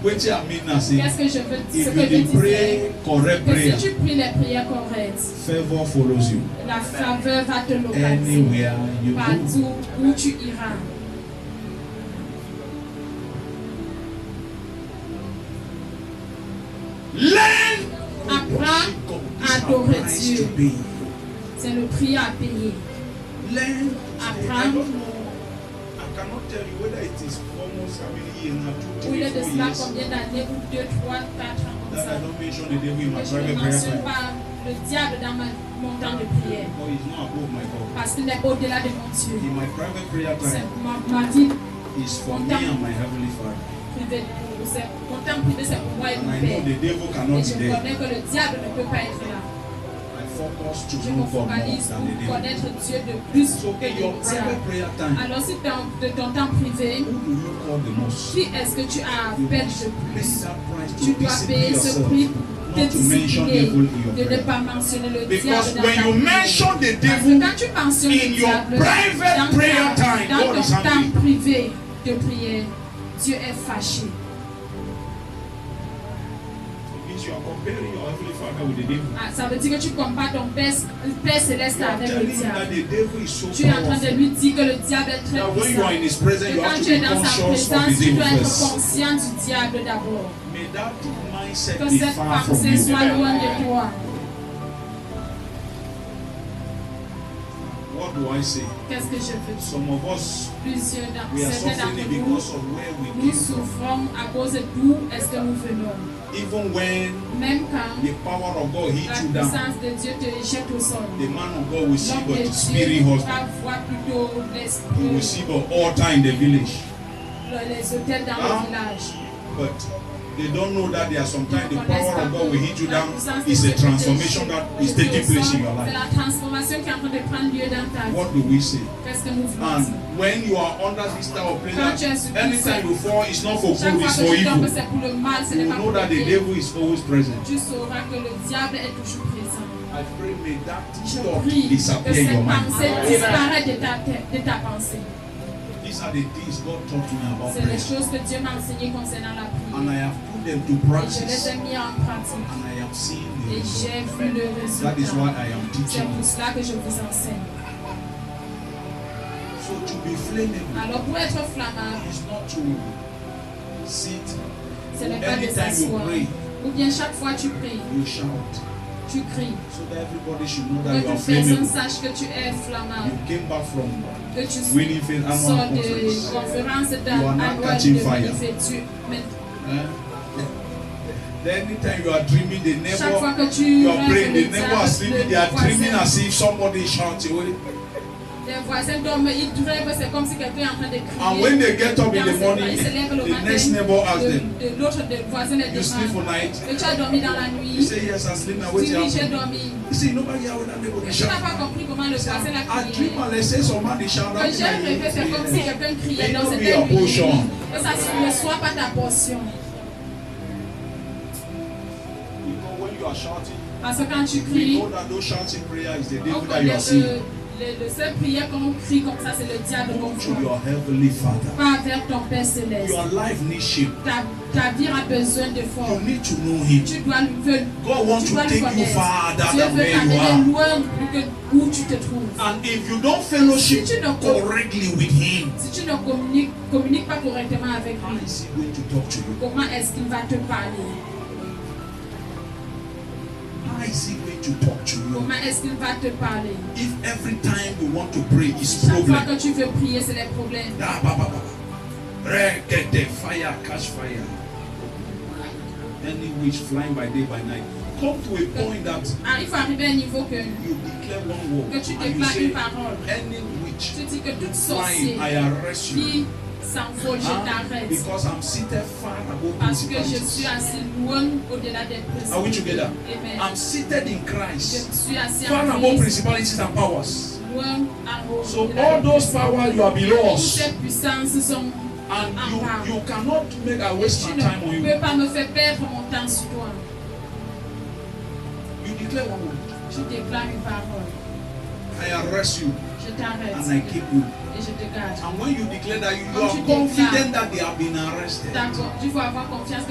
Qu'est-ce que je veux dire? If Ce que je you disais, pray correct que prayer, si tu pries les prières correctes, favor follows you. la faveur va te localiser Anywhere you go. partout où tu iras. Learn. Apprends à adorer Dieu. C'est le prix à payer. Learn. Apprends. I don't know. I cannot tell you whether it is almost how many years now, 2, Où il 3, est de 4 cela years. combien d'années, ou 2, 3, 4 ans comme That ça. I don't mention the devil in my Et je ne private prayer mentionne time. pas le diable dans mon temps de prière. Oh, he's not above my God. Parce qu'il est au-delà de mon Dieu. In my private prayer C'est time ma vie is for me and my heavenly Father. privée. Mon temps privé, c'est pour moi et And mon I know Père. the devil Et cannot je be there. connais que le diable ne peut pas être là. I focus to Je know me God more focalise than the pour devil. connaître Dieu de plus So que in your le private diable. prayer time, Alors si dans de ton temps privé, who do you call the most? qui est-ce que tu You appelles must de pay plus? that price Tu to dois discipline payer ce yourself, prix pour te not to mention discipliner, devil in your de ne prayer. pas mentionner le Because diable dans when ta you prière. mention the Parce que devil quand tu mentionnes in le your diable private dans prayer time, dans God is ton temps angry. privé de prière, Dieu est fâché. It means you are comparing your heavenly Father with the devil. Ah, ça veut dire que tu compares ton Père Céleste You are avec le telling him that diable. the devil is so Tu es en train de powerful lui dire que le diable est très that when you puissant. are in his presence, Et you have quand to tu es be dans sa conscious of présence, the tu devil dois être first. conscient du diable d'abord. May that mindset Que be cette far from pensée soit you. loin de toi. What do I say? Qu'est-ce que je veux dire? Some of us, Plusieurs we are certains suffering d'entre nous, because of where we nous came from. souffrons à cause d'où est-ce que nous venons. Even when Même quand the power of God hit la you down, puissance de Dieu te jette au sol. the man of God will see L'homme but de the Dieu spirit husband. va voir plutôt He will see but altar in the village. les hôtels dans Ah. le village. But they don't know that there are sometimes the power of God will hit you down. It's a transformation that is taking place in your C'est life. la transformation qui est en train de prendre lieu dans ta vie. What do we say? Qu'est-ce que nous voulons And dire? when you are under this type of Quand tu es prayer, sous anytime you fall, it's not for Chaque good, fois it's que for tu tombes, evil. c'est pour le mal, ce You n'est pas know pour that le the bien. devil is always present. Tu sauras que le diable est toujours présent. I pray may that Je thought prie que disappear in cette your mind. pensée disparaisse de ta pensée. These are the things God taught me about C'est les prayer. choses que Dieu m'a enseignées concernant la And prière. I have put them to Et je les practice. ai mis en pratique. And I have seen the Et j'ai result. vu le That is why résultat. I am C'est teaching pour you. cela que je vous enseigne. So to be flammable Alors pour être flammable, is not to sit. ce n'est pas de Anytime you s'asseoir. pray, Ou bien chaque fois tu pries, you shout. tu cries. So that everybody should know Que that you are toute personne flammable. sache que tu es flammable. You came back from Que tu Winning Faith Annual sors de Conference. conférence You are not annuelle catching de fire. Winifred. Then anytime you are dreaming, the Chaque fois neighbor, que tu you are rêves, praying, le the neighbor are sleeping, they are dreaming voisin, as if somebody is shouting. les voisins dorment, ils rêvent, c'est comme si quelqu'un est en train de crier. And when they get up in the morning, Ils se lèvent le the matin, next neighbor asks them, l'autre voisin les you sleep for demande. night? Et tu as dormi dans la You nuit. say, yes, I sleep now. Tu Wait dis, j'ai till dormi. You see, nobody here with that neighbor. Tu n'as pas compris comment le voisin a I crié. dream and they say somebody shout Que out. j'ai rêvé, c'est comme si quelqu'un criait. May Non, not be c'était your lui. portion. Que ça ne soit pas ta portion. Because when you are shouting, Parce que quand tu we cries, know that those shouting prayer is the on devil that connaît you are seeing. le seul prière qu'on crie comme ça, c'est le diable qu'on To voit. your heavenly Father. Pas vers ton Père Céleste. Your life needs shape. Ta vie a besoin de You force. need to know Him. Tu dois le God wants to take you farther Dieu than veut where you t'amener are. loin plus que où tu te trouves. And if you don't fellowship Si tu ne correctly with Him, Si tu ne communiques pas correctement avec how lui, is He going to talk to you? comment est-ce qu'il va te parler? How is He going to talk to you? Comment est-ce qu'il va te parler? If every time you want to pray is Chaque fois problem, que tu veux prier, c'est les problèmes. Get the fire, catch fire. Any witch flying by day, by night. Come to a point that Ah, il faut arriver à un niveau que you declare one word tu and you déclares say, une parole. any witch Tu dis que toute flying, I sorcière arrest you. qui s'envole, je Huh? t'arrête. Because I'm seated far above Parce que je suis principalities. assis loin au-delà des Are we principes. together? Amen. I'm seated in Je Christ, suis assis far en above Christ, principalities and powers. loin en haut. So au-delà all des those principes. powers you are below Toutes us, ces puissances sont and en bas. you cannot make I Et waste tu my time on ne you. peux pas me faire perdre mon temps sur toi. You declare one word. Je déclare une parole. I arrest you. Je t'arrête. And I keep you. Et je te garde. And when you declare that you Quand are tu confident that they have been arrested. D'accord, tu vas avoir confiance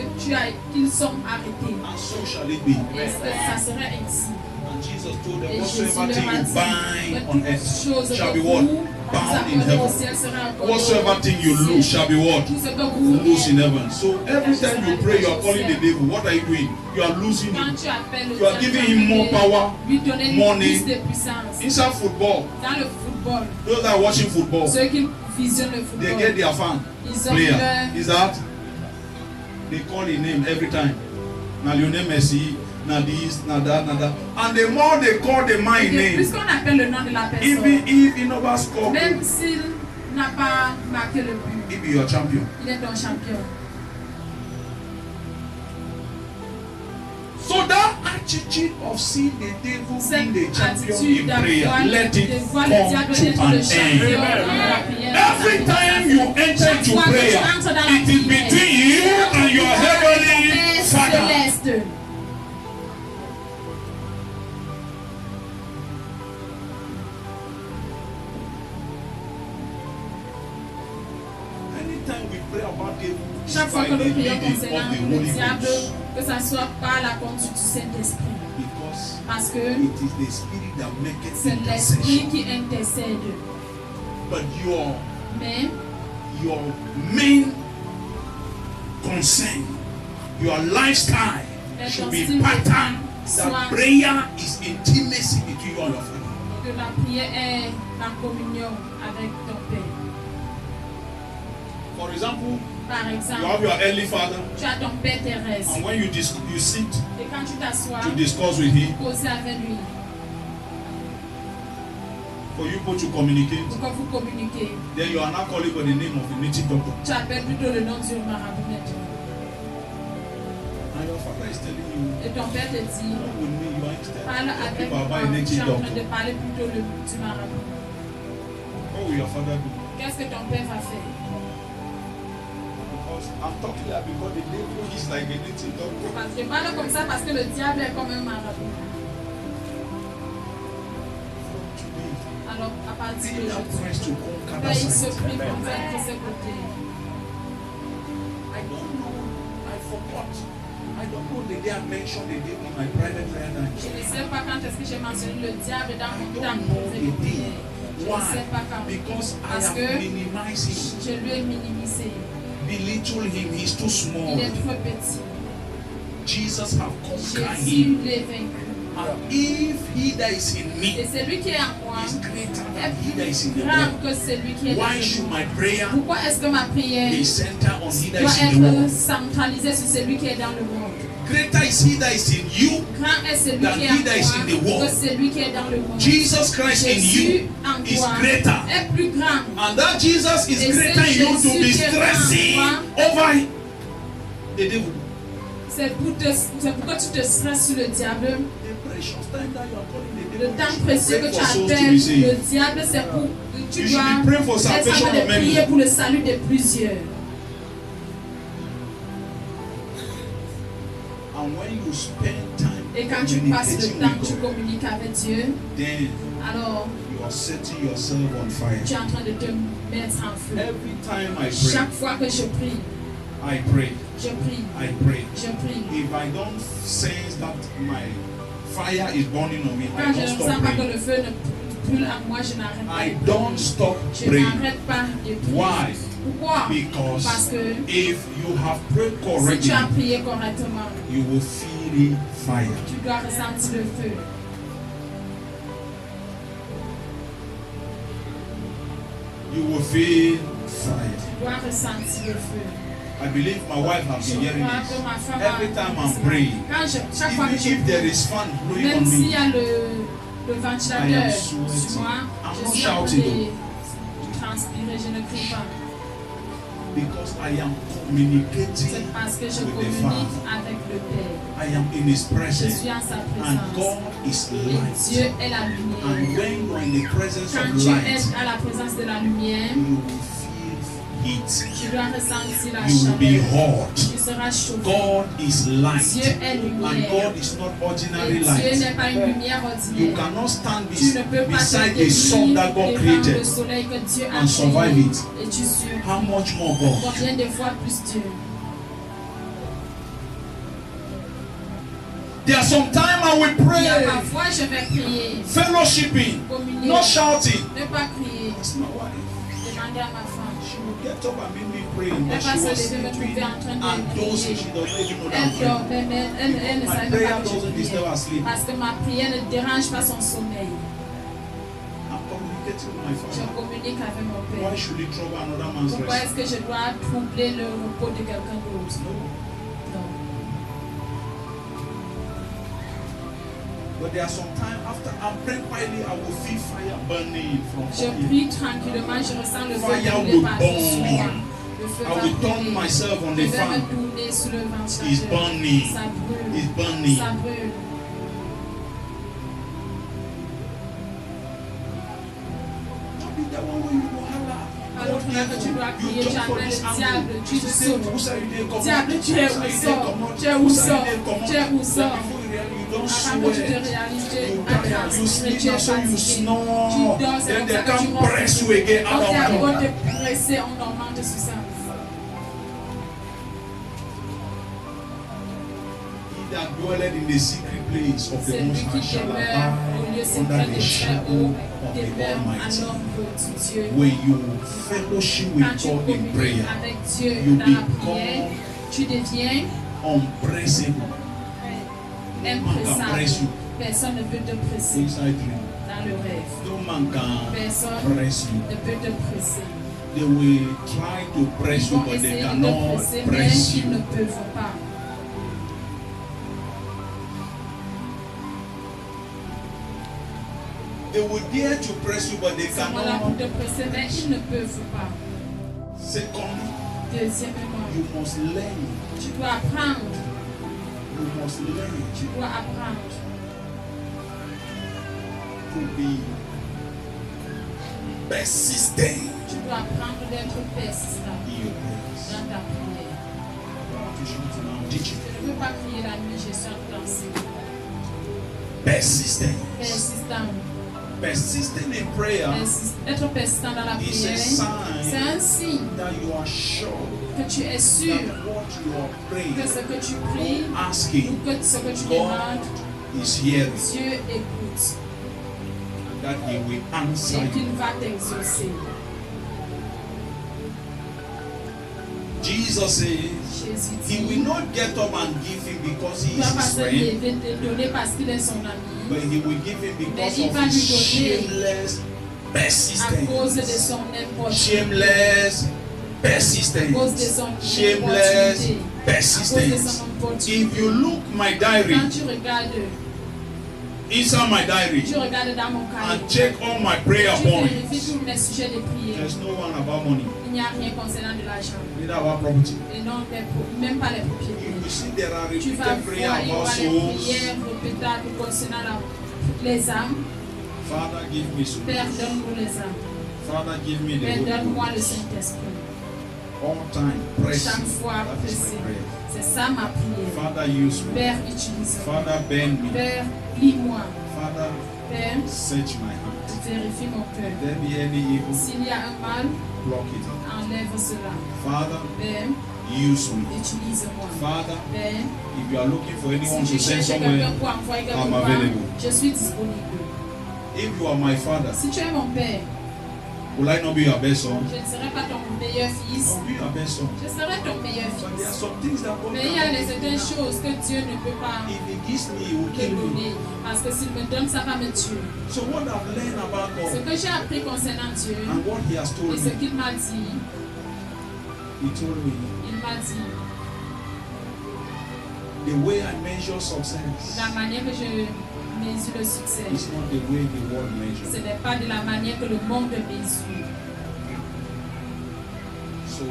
qu'ils sont arrêtés. And so shall it be. Et ça sera ainsi. And Jesus told Et them, Jésus whatsoever thing leur a you dit, bind toute on earth chose shall be que what? vous Bound in accordez au heaven. ciel sera accordé Whatsoever au thing you ciel. lose shall be what? Tout ce que vous Loose in heaven. So every time you pray, you are calling the devil. What are you doing? You are losing Quand him. tu appelles le You are diable, giving him more power, lui donner money. plus de puissance. Inside football, Dans le football, those that are watching football, ceux qui visionnent le they football, get their fan ils ont player. leur... Is that? They call his name every time. Now Lionel Messi, now this, now that, now that. And the more they call the my name, Puisqu'on appelle le nom de la personne, even if he never score, même s'il n'a pas marqué le but, he be your champion. il est ton champion. So that attitude of seeing the devil Cette being the champion attitude in prayer, d'avoir let it de voir come le diable to être an le champion end. dans la prière. Every time you enter Chaque into fois que tu prayer, entres dans la it is prière, between you and your heavenly Père Father. céleste. Anytime we pray about devil, it's Chaque fois by que the nous prions leading concernant of the le Holy diable, Ghost. que ça soit par la conduite du Saint-Esprit. Because Parce que it is the spirit that maketh c'est l'Esprit intercession. qui intercède. But your Mais main concern, your lifestyle should be patterned that prayer is intimacy between you and your Father. que la prière est la communion avec ton Père. For example, Par you exemple, have your earthly father, tu as ton Père terrestre. and when you sit Et quand tu t'assois, to discuss with him, causer avec lui, for you both to communicate, pour que vous communiquez, then you are not calling for the name of the native doctor. tu appelles plutôt le nom du marabout maintenant. And your father is telling you, Et ton Père te dit, come with me, you are instead parle talking avec about moi, a tu native es en train de doctor. parler plutôt du marabout. What will your father do? Qu'est-ce que ton Père va faire? Because I'm talking that because the devil is like a native doctor. Parce que je parle comme ça parce que le diable est comme un marabout. Today, Alors, à partir be that d'aujourd'hui, Christ to conquer Père, that il se side. prie pour vaincre ce côté. I don't know. I forgot. I don't know the day I mentioned the devil in my private prayer time. Je ne sais pas quand est-ce que j'ai mentionné le diable dans mon temps don't know de the prière. day. Je ne sais Why? pas quand. Because I Parce have que minimized him, je lui ai minimisé. belittled him. He's too small. Il est trop petit. Jesus have conquered Jésus him. l'est vaincu. And if he that is in Et me celui qui est en moi is greater est than he that is in plus the grand world, que celui qui est dans why le should monde. my prayer Pourquoi est-ce que ma prière be centered on he that doit is in the être world? centralisée sur celui qui est dans le monde? Greater is he that is in you. Grand est celui Than qui est he that is in the en moi world. que celui qui est dans le monde. Jesus Christ in Jésus you en is toi greater. est plus grand. And that Jesus is Et greater in c'est you to be Jésus qui est stressing en over the devil. C'est pour que tu te stresses sur le diable. The precious time that you are calling the Le devil, temps you should précieux pray que tu for souls to appelles be le saved. diable, c'est pour tu You dois should be praying for être en salvation train de of many. prier pour le salut de plusieurs. And when you spend time Et quand tu passes le communicating temps, tu with God, communiques avec Dieu, then alors you are setting yourself on fire. tu es en train de te mettre en feu. Every time I pray, Chaque fois que je prie, I pray, je prie, I pray. je prie. If I don't sense that my fire is burning on me, I Quand je don't ne stop sens pas que praying. le feu ne brûle en moi, je n'arrête pas. I don't stop Je praying. n'arrête pas de prier. Why? Pourquoi? Because Parce que if you have prayed si correctly, tu as prié correctement, you will feel fire. tu dois ressentir le feu. You will feel fire. Tu dois ressentir le feu. I believe my wife has Je been hearing crois this. que ma femme Every time a... I'm praying, Chaque fois que even je if there prie, is fan blowing même on s'il y me, a le ventilateur I am sur sweating. moi, I'm je not suis en train shouting, de transpirer, je ne crie pas. because I am communicating C'est parce que je with the communique Father. avec le Père. I am in His Je presence, suis en sa and présence. God is Et light. Dieu est la lumière. And when you are in the presence Quand of tu light, es à la présence de la lumière, you will feel heat. tu dois ressentir la You will be chaleur. hot. Tu seras chauffé. God is light. Dieu est And lumière. God is not Et ordinary Dieu light. n'est pas une lumière You ordinaire. cannot stand Tu ne peux pas beside te the sun tenir that God devant created le soleil que Dieu a and survive créé. it. Et tu survis. How much more God? Combien de fois plus Dieu? There are some time I will Il y a pray, parfois je vais prier, fellowshipping, communier, not shouting. ne pas crier, That's my wife. demander à ma femme. She will get up and make me pray, Elle but va she se was lever, me sleeping trouver en train de and dozing. prier. She doesn't even know that Elle I'm praying. dort, mais elle ne My savait prayer pas que je doesn't disturb priais. her sleep. Parce que ma prière ne dérange pas son sommeil. I'm communicating with my Je father. communique avec mon Why père. should he trouble another man's Pourquoi rest? est-ce que je dois troubler le repos de quelqu'un d'autre? No. Non. But there are some time after I pray quietly, I will feel fire burning from Je here. prie tranquillement, je ressens le feu Fire brûler will partout sur burn. moi. Le feu I va will turn brûler. myself on Je the vais fan. me tourner sur le It's ventilateur. burning. Ça brûle. It's burning. Ça brûle. Don't be that one where you go holla. Alors que tu dois You crier, jump for j'appelle this le angle. diable, tu You say, sautes. who said you didn't come Diable, out? tu es Who où said you sort? didn't come out? Tu es Who où said you sort? didn't come out? Tu es où But sort? before you don't Avant que tu te sweat. réalises, tu You es tire, you sleep, tu es so you fatigué. snore. Tu dors, c'est Then comme they ça que tu can't press you again Quand out tu as beau of te presser, on augmente sur ça. He that dwelleth in the secret place of the C'est lui Most High qui shall demeure au lieu abide secret under des the très shadow hauts, of the demeure à Almighty. l'ombre du Dieu. When you fellowship Quand with tu God in communiques prayer, avec Dieu you dans la prière, become tu deviens unpressable. impressable. press you. Personne ne peut te presser Inside dream. dans le rêve. No man can Personne press you. ne peut te presser. They will try to press Ils you, vont but they essayer de te cannot presser, mais press ils ne you. peuvent pas. They will dare to press you, but they Ils sont là pour cannot. te presser, mais ils ne peuvent pas. Secondly, Deuxièmement, you must learn. tu dois apprendre. You must learn Tu dois apprendre to be persistent Tu dois apprendre d'être persistant in your prayers. dans ta prière. I want to shout it now. Teach it. Je ne veux pas prier la nuit, je suis en train d'enseigner. Persistent. Persistant. Persisting in prayer Être persistant dans la is a prière, c'est sign un signe that you are sure que tu es sûr that what you are praying, que ce que tu pries ou asking, que ce que tu God demandes, is hearing, Dieu écoute that He will answer et you. qu'il va t'exaucer. Jesus says Jésus He dit, will not get up and give him because il He ne va is pas his se friend, lever te donner parce qu'il est son ami, but He will give him because il of va His lui donner shameless à cause de persistence. son importunité, Shameless à cause de persistence. son Shameless importunité, à cause de persistance. son importunité. If you look my diary, Quand tu regardes inside my diary, Tu regardes dans mon cahier. and check all my prayer Tu vérifies points, tous mes sujets de prière. there's no one about money, Il n'y a rien concernant de l'argent. neither about property. Et non, même pas les You propriétés. will see there are Tu vas repeated voir, prayer il y about aura les souls. prières répétables concernant les âmes. Father, give me souls. Père, donne-nous les âmes. Father, give me the Père, Holy donne-moi le Ghost. Saint-Esprit. All time, press Chaque you. fois, That is pressé. my prayer. C'est ça ma prière. Father, use me. Père, utilise-moi. Father, bend me. Père, lis-moi. Father, Père, search my heart. vérifie mon If cœur. there be any evil, S'il y a un mal, block it out. enlève cela. Father, Père, use me. utilise-moi. Father, Père, if you are looking for anyone si to tu send cherches somewhere, quelqu'un pour envoyer quelque I'm part, available. je suis disponible. If you are my father, Si tu es mon père, will I not be your best son? je ne serai pas ton meilleur fils, I'll be your best son. je serai ton meilleur But there are fils. some things that God Mais il y a cannot certaines do. choses que Dieu ne peut pas If He gives me, He will te kill me. donner. Parce que s'il me donne, ça va me tuer. So what I've learned about Ce God que j'ai appris concernant Dieu and what He has told et ce me, qu'il m'a dit, He told me il m'a dit, the way I measure success la manière que je mesure le succès, is not the way the world measures. ce n'est pas de la manière que le monde mesure. So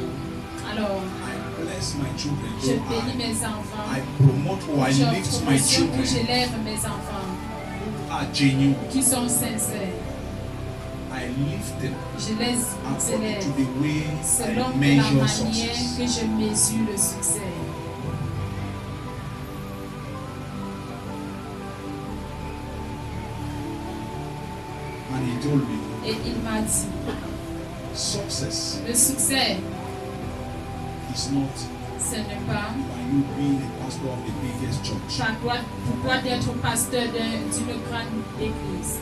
Alors, I bless my children. je So bénis mes enfants, I promote or I je lift my promotionne ou children j'élève mes enfants who are genuine. qui sont sincères. I lift them Je les according élève to the way selon I la measure manière success. que je mesure le succès. And he told me, Et il m'a dit, success le succès, is not ce n'est pas by you being a pastor of the biggest church. pour toi d'être pasteur d'une grande église.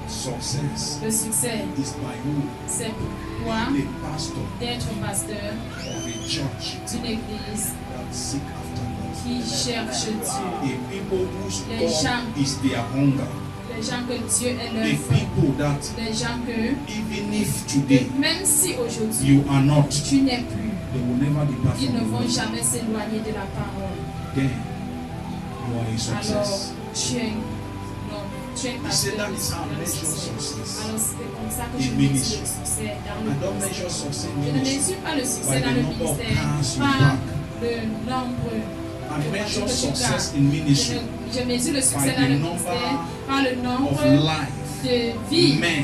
Success Le succès, is by you c'est pour toi being a pastor d'être pasteur of a church d'une église that seek after God. qui cherche Dieu. A people whose Les gens. God is their hunger. Les gens que Dieu est leur A faim. people that Les gens que, even if today même si aujourd'hui you are not, tu n'es plus, they will never depart ils ne from vont you. jamais s'éloigner de la parole. Then you are a Alors, success. tu es, non, tu es He pasteur said that de is how I measure succès. success. Alors, c'est comme ça que In je mesure ministry. le succès dans I le don't ministère. measure success in Je ne ministry. mesure pas le succès By dans the le number of ministère cars you par park. le nombre I de measure voitures que tu success gardes. in ministry Je mesure le succès by dans the le number ministère par le of nombre life de vies men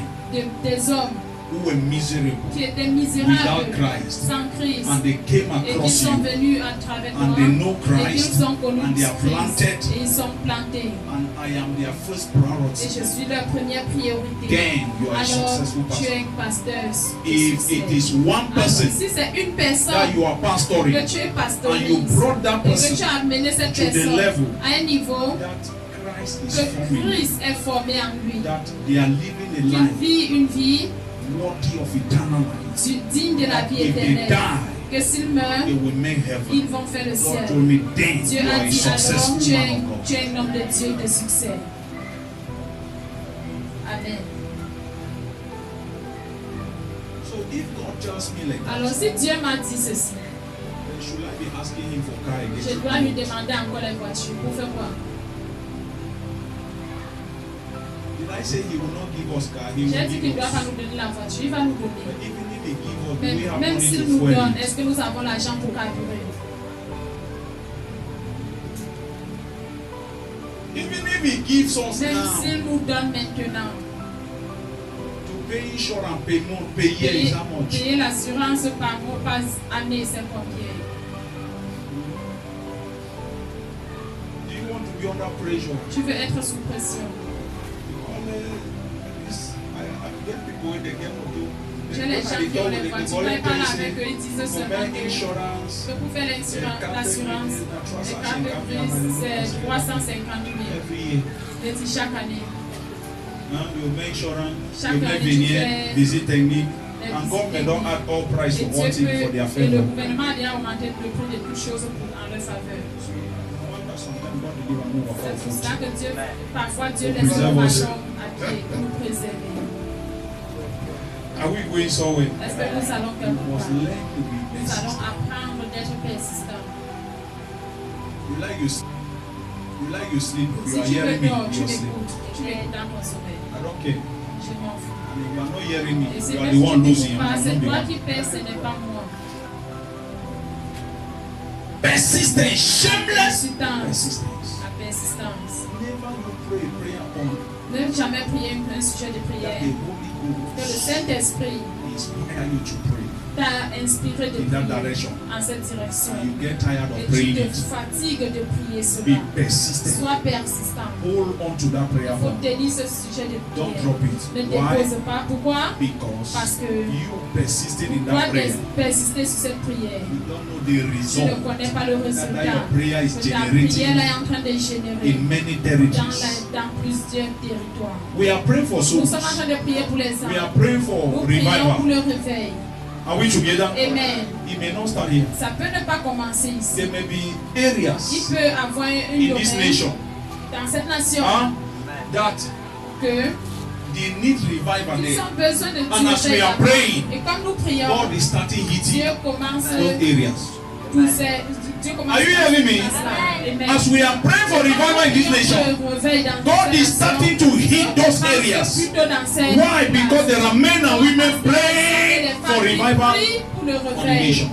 des hommes who were miserable qui étaient without misérables Christ, sans Christ and they came et qui across sont you, venus à travers and toi they know et Christ, qu'ils ont connu and they are Christ planted, et ils sont plantés and I am their first et priority. je suis leur première priorité. Then you are a Alors successful tu es pastor. un pasteur de If succès. it is one Alors, person si c'est une personne that you are pastoring, que tu es and you pastorise brought that et que person tu as amené cette to the personne level à un niveau that Christ is que forming, Christ est formé en lui, that they are living a qu'il life vit une vie worthy of eternal life, digne de la vie if they éternelle, die, que s'ils meurent, they will make heaven. ils vont faire le God ciel. told me, then Dieu you are a a dit alors, successful tu man es of God. un homme de Dieu de succès. Amen. So if God tells me like Alors that, si Dieu m'a dit ceci, then should I be asking him for car je again? dois lui demander encore la voiture. Pour faire quoi? Did I say he will not give us car? He J'ai will dit qu'il give ne doit pas us. nous donner la voiture. Il va nous But donner. even if he give us, do Mais we have même money s'il to nous fuel donne, it? est-ce que nous avons l'argent pour carburer? Even if he gives us Même now s'il nous donne maintenant, to pay insurance, payment, pay year is how much? payer l'assurance par mois, par année, c'est combien? Do you want to be under pressure? Tu veux être sous pression. I get people when they get motor. J'ai les gens qui ont les voitures, quand ils parlent avec eux, ils disent seulement que insurance pour faire l'assurance, les cartes grises, c'est 350 000. every year. Je dis chaque année. You make insurance, Chaque you make année, tu veneer, fais visit technique, les and visites government don't techniques. add all price Et to one thing for their Dieu peut, et le favor. gouvernement a déjà augmenté le prix de toutes choses en leur faveur. I wonder sometimes God will give a move C'est pour about ça que Dieu, parfois Dieu Pour laisse préserver nos aussi. ballons à pied pour nous préserver. Are we going somewhere? Est-ce que nous allons You quelque must part? learn to be Nous allons persistent. apprendre d'être persistants. You like you sleep, you Si are tu veux, hearing me, non, tu you are sleep. m'écoutes et tu es dans ton sommeil. I don't care. Je m'en fous. And if you are not hearing me, Et c'est you are même the si tu one ne losing. m'écoutes I'm pas, not c'est the toi one. qui perds, ce n'est pas moi. Persistence, shameless Persistance. persistance. La persistance. Never you pray a prayer point Ne jamais prier un sujet de that prière. the Holy Que le Ghost Saint-Esprit inspire you to pray t'a inspiré de in that prier direction. en cette direction. And you get tired Et of tu praying te it. fatigues de prier Be cela. persistent. Sois persistant. Hold on to that prayer Il faut point. tenir ce sujet de Don't prière. drop it. Ne Why? dépose pas. Pourquoi? Parce Because que you persisting in toi that prayer. persister sur cette prière. You don't know the Tu ne result connais pas le that résultat. your prayer is Que ta prière generating là est en train de générer in many territories. dans plusieurs territoires. We are praying for Nous souls. sommes en train de prier pour les We are âmes. praying Nous for prions pour revival. le réveil. Are we together? Amen. It may not start here. Ça peut ne pas commencer ici. There may be Il areas peut avoir une in this domaine nation dans cette nation that que they need revival ils there. ont besoin de And as we Dieu. are praying, Et comme nous prions, God is starting hitting Dieu commence those areas. tous ces. Dieu commence Are you hearing me? Amen. As we are praying for revival in this nation, God is starting to hit those areas. Why? Because there are men and women praying for revival pour le on the réveil. nation.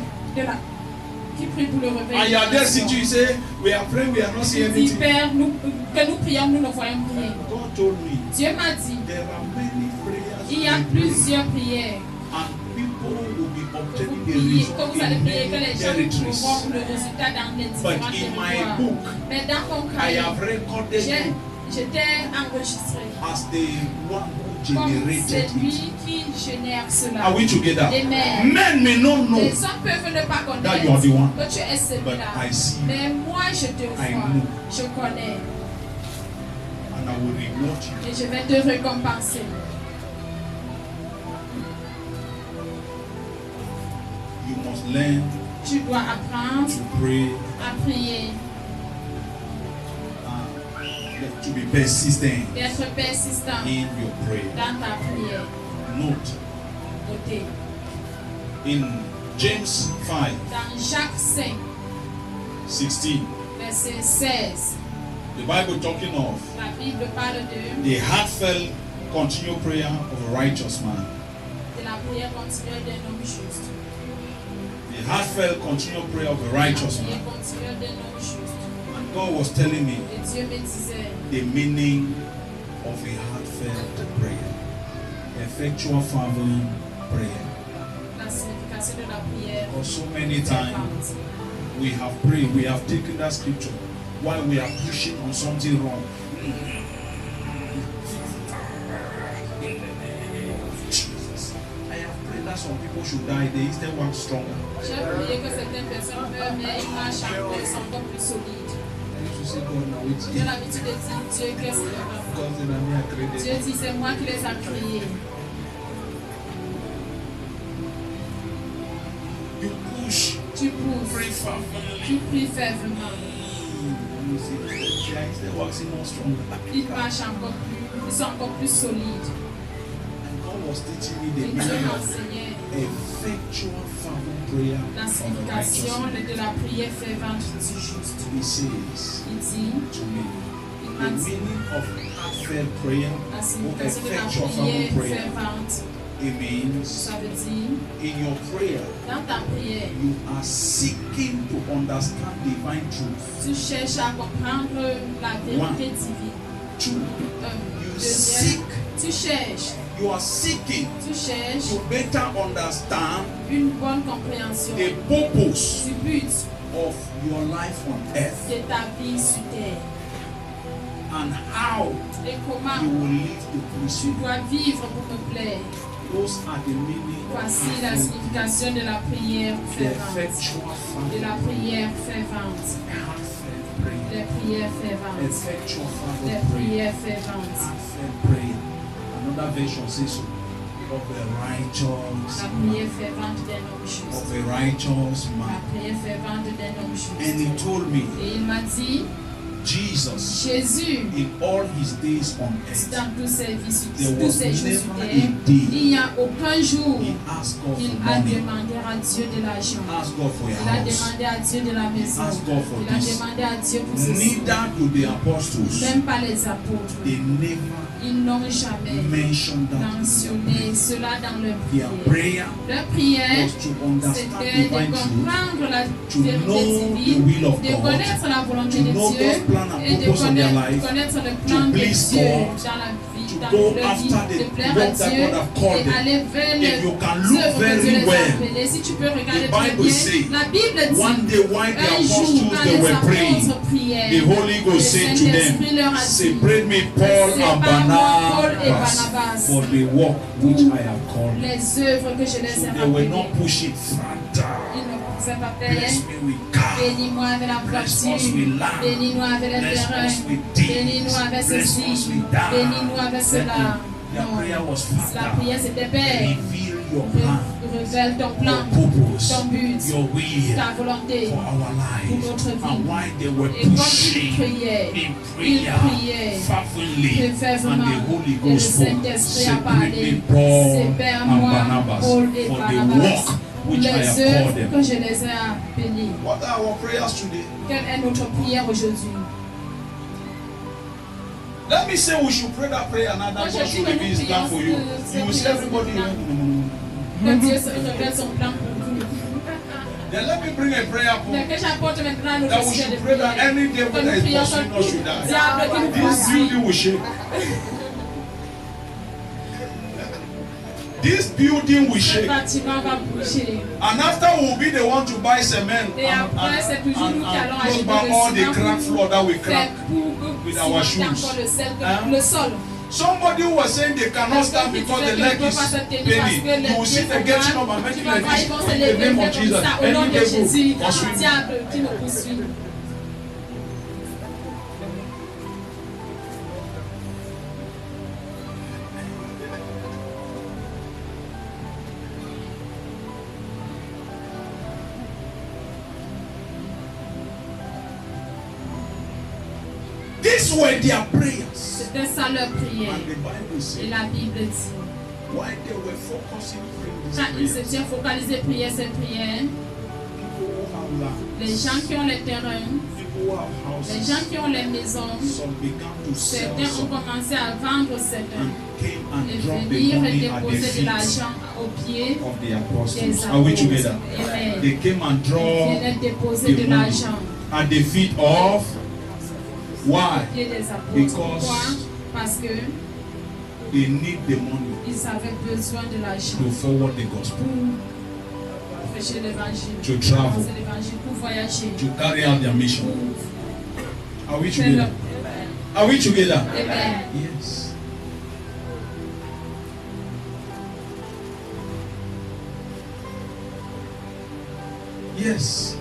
Qui prie pour le réveil. And you are there sitting, you say, we are praying, we are not seeing Dit, anything. Père, que nous prions, nous ne voyons rien. God told me Dieu m'a dit, there are many prayers il y a we pray, plusieurs prières. and people will be Que vous obtaining the priez, que result vous allez in prier, que many les gens territories. trouveront le résultat dans les différents But in my territoires. book, Mais dans mon I cahier, have recorded you j'étais enregistré as the one who generated c'est it. lui qui génère cela. Are we together? Amen. Men may not know Les hommes peuvent ne pas that you are the one, connaître que tu es but celui-là. I see Mais moi, je te vois. know. Je connais. and I will reward you. Et je vais te récompenser. You must learn Tu dois apprendre to pray à prier, to be persistent d'être persistant in your prayer. dans ta prière. Note Notez. in James 5, Dans Jacques 5, 16, verset 16, the Bible talking of la Bible parle the heartfelt continual prayer of a righteous man. de la prière continuelle d'un homme juste. The heartfelt continual prayer of a La righteous prière man. continuelle d'un homme juste. And God was telling me Et Dieu me disait the meaning of a heartfelt prayer. Effectual fervent prayer. la signification de la prière. For so many times fervente. we have prayed, we have taken that scripture while we are pushing on something wrong. Jesus, I have prayed that some people should die, they instead work stronger. J'ai prié que certaines personnes meurent, mais ils marchent encore, ils sont encore plus solides. I used to say, God, now it's J'ai l'habitude de dire, Dieu, qu'est-ce qu'il va faire? because then I created. Dieu dit, c'est moi qui les ai créés. You push, Tu pousses, pray fervently. tu pries fervement. You see, they are instead working more stronger. Ils marchent encore plus, ils sont encore plus solides. And God was teaching me the Et Dieu meaning of m'enseignait effectual fervent prayer la of the righteous. signification de la prière fervente du juste. He says Il dit, to me, il the m'a dit, meaning of heartfelt prayer la or signification de la effectual prière fervent prayer, fervente, it means ça veut dire, in your prayer dans ta prière, you are seeking to understand divine truth. tu cherches à comprendre la vérité divine. Two, you Deuxième, seek, tu cherches to better understand une bonne compréhension the purpose du but of your life on earth de ta vie sur terre and how et comment you will live to please tu you. dois vivre pour me plaire. Those are the meaning of Voici la heartfelt, signification de la prière the fervente. effectual De la fervent, prière fervente. heartfelt prayer, Les prières ferventes. effectual Les fervent prayer, prières ferventes. heartfelt prayer. Another version says so. Of a righteous La man, prière fervente d'un homme juste. of a righteous La man. prière fervente d'un homme juste. And he told me, Et il m'a dit, Jesus, Jésus, in all his days on earth, dans tous ses vies sur there tous was ses jours sur never terre, a day il n'y a aucun jour he asked God qu'il for a money, demandé à Dieu de l'argent. asked God for a Il a house. demandé à Dieu de la maison. Ask God for Il a this. demandé à Dieu pour ceci. Neither do the apostles, Même pas les apôtres. they never Ils n'ont jamais mentioned that in mentionné cela dans leur their prière. prayer Leur prière, was to understand c'était de divine truth, comprendre la to vérité know the divine, will of de God, connaître la volonté to de know Dieu God's plan and et de purpose on their life, connaître le plan de please Dieu God, dans la vie, to dans go leur vie, after the de plaire à work that Dieu God have called et them. aller vers If les you can look œuvres que Dieu very les a well, appelées. Si tu peux regarder the très Bible bien, says, la Bible dit one day while the un jour, apostles quand they les were praying, apôtres priaient, the Holy le Ghost said to Saint-Esprit leur them, a dit, separate me Paul and Sépare-moi, Paul et Barnabas Barnabas, for the work which I have called them. les œuvres que je les So ai they were rappelées. not pushing further. Ils ne pouvaient pas Bless faire. me with car. Bénis-moi avec la Bless voiture. us with land. Bénis-nous avec les Bless terrains. us with this. Bénis-nous avec Bless ceci. us with that. Bénis-nous avec cela. Their Non. prayer was La further. prière c'était Père. Reveal your plan, Révèle ton plan, your purpose, ton but, your will ta volonté. for our lives. Pour notre vie. And why they were Et quand ils pushing priaient, in ils prayer priaient fervently, and fervement. the Holy Et le Ghost spoke, Saint-Esprit a separate parlé. me Paul Sépare-moi, and Barnabas Paul et for the Barnabas. work which I Les have called œuvres them. que je les ai appelées. What are our prayers today? Quelle est notre prière aujourd'hui? Let me say we should pray that prayer and that Moi, God je dis should que reveal nous His plan prions for you. ce- You will see ce- everybody. Que Dieu se révèle son plan pour vous. Then let me bring a prayer Mais point que j'apporte maintenant that notre we sujet de should pray that prière. any devil Que that nous is prions pursuing us should die. diable qui nous This poursuit. building will shake. This building will Ce shake. bâtiment va bouger. And after we'll be the one to buy cement Et après, c'est toujours nous qui allons close acheter by le all the ciment cracked floor that we pour crack. faire pour with our cimenter shoes. encore le sol, Hein? le sol Somebody who was saying they cannot stand because the leg is bending. You will see them getting up and making like this. In the name of Jesus. And you devil pursue me. These were their prayers. C'était ça leur prière. And the Bible said, et la Bible dit, while they were focusing praying quand ils this se prayer, sont focalisés prier cette prière, people who have land, les gens qui ont les terrains, people who have les houses, gens qui ont les maisons, some began to sell certains ont some commencé à vendre certains and came and et dropped the venir et money at the déposer de feet l'argent aux pieds of the des apostles. Are we together? apôtres. Amen. They came and Ils dropped venaient déposer de the money l'argent at the feet of why? aux pieds des apôtres. Because Pourquoi? Parce que they need the money ils avaient besoin de l'argent to forward the gospel, pour prêcher l'évangile, to pour travel, annoncer l'évangile, pour voyager, to carry out their mission. pour Are we faire leur... together? Are we together? Amen. Yes. Yes.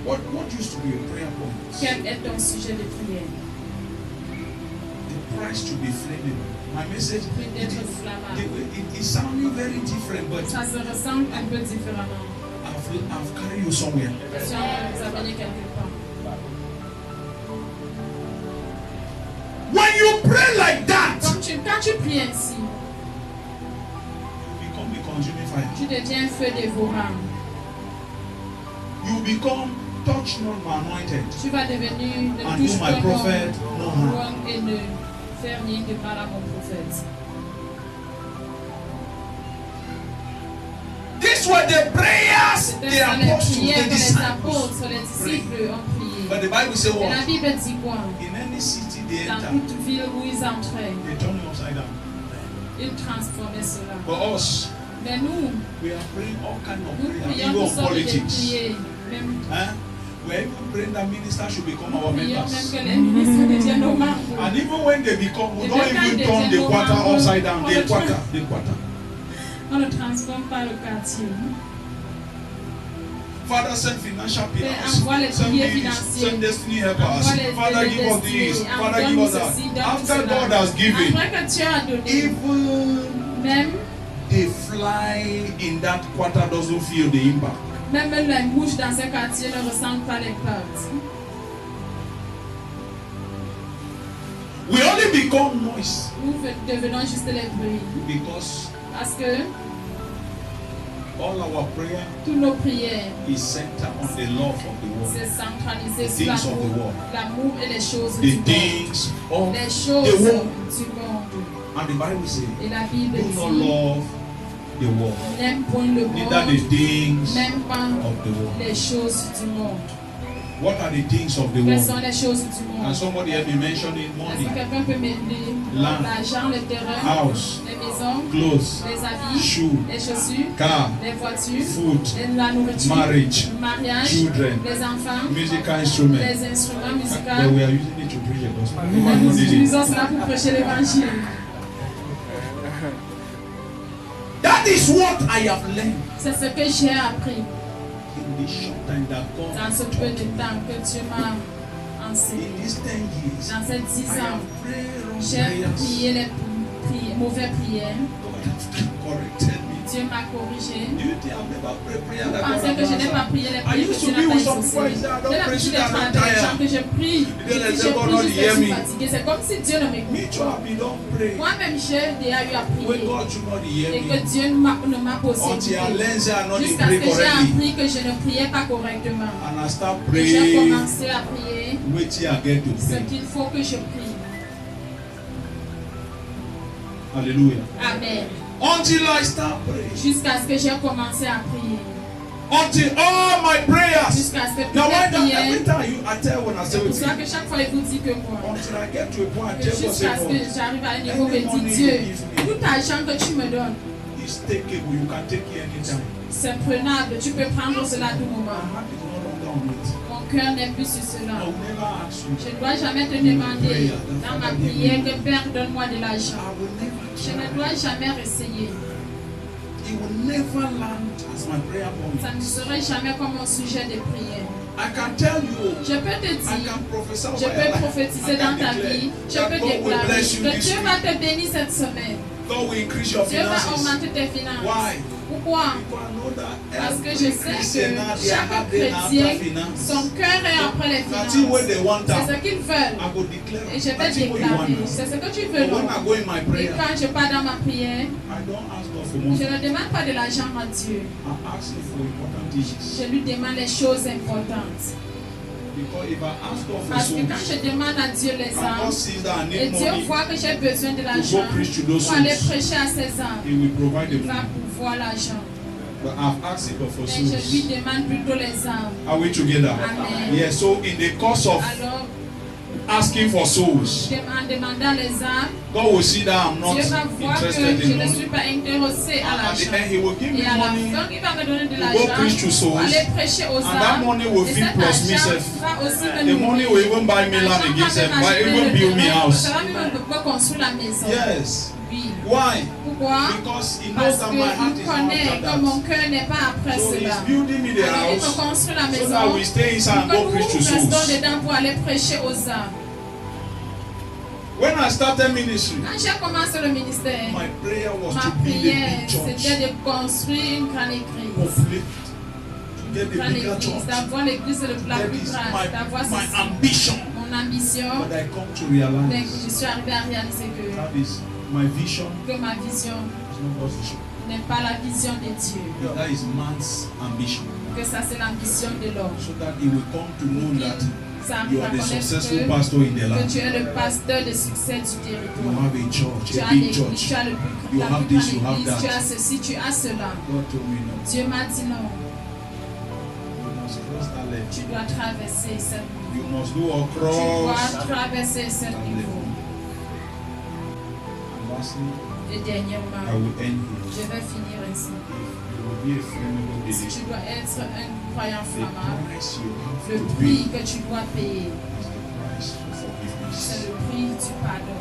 What used to be a prayer point? Quel est ton sujet de prière? The price to be flaming. My message, Prix d'être flammable. it sounding very different, but Ça se ressemble un peu différemment. I've carried you somewhere. Si on vous a amené quelque part. When you pray like that, Quand tu pries ainsi, you become a consuming fire. tu deviens feu dévorant. You become touch not my anointed. Tu vas devenir ne And touche do my pas prophet no harm. mon et ne faire rien de mal à mon prophète. These were the prayers C'était the ça les apostles, prières the que les disciples. apôtres, les disciples ont prié. But the Bible says Et la what? Bible dit quoi? In any city they Dans enter, toute ville où ils entraient, they turn it upside down. ils transformaient cela. For us, Mais nous, we are praying all kinds of nous prayers, prions even toutes on sortes de politics. prières. Même Huh? We're even praying that ministers should become our prions même members. que les ministres deviennent nos membres. And even when they become, we Et don't même quand even ils turn the deviennent quarter nos membres, upside down. on The le quarter, the quarter. On ne transforme pas le quartier. Father, send financial Père, pillars. envoie les Send piliers this, financiers. send destiny helpers. Envoie les Father, les give us this. destinées. Father, give Donne-nous us ceci, that. donne-nous After cela. God has given, Après que tu as donné, even même the fly in that quarter doesn't feel the impact. même les mouches dans ce quartier ne ressentent pas l'impact. We only become noise Nous devenons juste les bruits. because Parce que all our prayer toutes nos prières, is centered on the love of the world, c'est centralisé The sur things of the l'amour, world. l'amour et les choses the du monde. things of Les the choses world. du monde. And the Bible says, Et la Bible do not dit, love the world, n'aime point le neither the monde, things n'aime pas of the world. les choses du monde. What are the things of the Quelles sont world? les choses du monde? And somebody help me mention it: Est-ce money, que quelqu'un peut m'aider? Land. L'argent, le terrain, house, les maisons, clothes, les habits, shoe, les chaussures, car, les voitures, food, la nourriture, marriage, le mariage, children, les enfants, musical instruments. les instruments But musicaux. we are using it to preach the gospel. Mais nous utilisons cela pour prêcher l'évangile. That is what I have learned C'est ce que j'ai appris in this short time that God dans ce peu de temps que Dieu m'a enseigné. in these 10 years. Dans ces 10 I ans, have prayed wrong j'ai prayers. prié les mauvaises prières. God has corrected me. Dieu m'a corrigé. Do you think I've never prayed prayer Vous that God pensez que je n'ai pas has prié les I prières used que to Dieu be n'a pas with some people, exaucées? I say, I J'ai don't pray l'habitude so d'être that I'm avec des gens tired. que je prie. Then Et they si say, je God, prie not jusqu'à hear suis me. fatigué, c'est comme si Dieu ne Me m'écoute too, pas. I've been don't pray. Moi-même, j'ai déjà eu à When prier. God should not hear Et que me. Dieu ne m'a posé Until I learn say I not jusqu'à ce pray que j'ai correctly. appris que je ne priais pas correctement. And I start Et j'ai praying. commencé à prier Wait till I get to ce pray. qu'il faut que je prie. Hallelujah. Amen. Until I start praying. Jusqu'à ce que j'ai commencé à prier. Until all my prayers. Jusqu'à ce que toutes Now, les why that every prières. time you, I tell when I say C'est pour with ça you, que chaque fois il vous dit que quoi? until I get to a point, I Que tell God, say, jusqu'à ce que God, j'arrive à un niveau où every je money dis Dieu, you give me tout argent que tu me donnes, is takeable. You can take it anytime. c'est prenable. Tu peux prendre cela à tout My moment. heart is no longer on it. Mon cœur n'est plus sur cela. I will never ask you. Je ne dois jamais te demander dans ma prière que Père, donne-moi de l'argent. I will never Je ne try. dois jamais essayer. It will never land as my prayer point. Ça ne serait jamais comme mon sujet de prière. I can tell you. Je peux te I dire, can prophesy je over your peux life. prophétiser I can dans ta declare vie, je that peux God will déclarer bless you que this Dieu week. va te bénir cette semaine. God will increase your Dieu va finances. augmenter tes finances. Why? Pourquoi? Because I know that Parce que every je sais Christian now, que they are chaque having chrétien, after finance. son cœur est après les Nothing what they want finances. C'est out. ce qu'ils veulent. I will declare. Et je vais Nothing what you want déclarer. now. C'est ce que tu veux, But when non? I go in my Et prayer, quand je pars dans ma prière, I don't ask God for je money. ne demande pas de l'argent à Dieu. I ask Him for important things. Je lui demande les choses importantes. Because if I ask God for Parce que quand souls, je demande à Dieu les and God âmes, sees that I et need Dieu money, voit que j'ai besoin de l'argent preach to those pour aller souls. prêcher à ces âmes, He will provide il the va money. pouvoir l'argent. But I've asked Him for Mais je lui souls. demande plutôt les âmes. Are we together? Amen. Yeah, so in the course of Alors, asking for souls, en demandant les âmes, God will see that I'm not Dieu va voir que interested je in ne suis money. pas intéressé à And at the l'argent. end, He will give me Et à la money. fin, il va me donner de go l'argent preach to souls, pour aller prêcher aux and that âmes. money will Et feed cet plus argent myself. va aussi me The money nourrir. will even buy me land L'argent against va them, me but acheter even le build me terrain. house. Ça va même me construire la maison. Yes. Oui. Why? Pourquoi? Because He knows Parce that my heart qu'il is not connaît after que mon that. cœur n'est pas après So He's cela. building me the Alors il me house construit la so maison that we stay inside and pour go que preach to nous restons souls. dedans pour aller prêcher aux âmes. When I started ministry, Quand j'ai commencé le ministère, my prayer was ma to build a prière big church, c'était de construire une grande église. populate, to get a Grande bigger église, church. d'avoir l'église la That plus is grande, d'avoir my ambition. mon ambition. But I come to Mais realize je suis arrivée à réaliser that is my vision que ma vision is not God's vision. n'est pas la vision de Dieu, That is man's ambition. que ça c'est l'ambition de l'homme. So that he will come to know that Ça you arrive à are the connaître successful que pastor in the tu land. es le pasteur de succès du You territoire. have a church, Tu a as big l'église, church. tu as You la have plus this, you grande have église, tu that. as ceci, tu as cela. God told me no. Dieu m'a dit non, You must cross that ledge. tu dois traverser ce niveau. You must go Tu across. dois traverser ce niveau. And lastly, Et dernièrement, I will end here. je vais finir ainsi. You will be a flammable Si believer. tu dois être un croyant The flammable, price you have le to prix pay que tu dois payer, is the price for c'est forgiveness. le prix du pardon.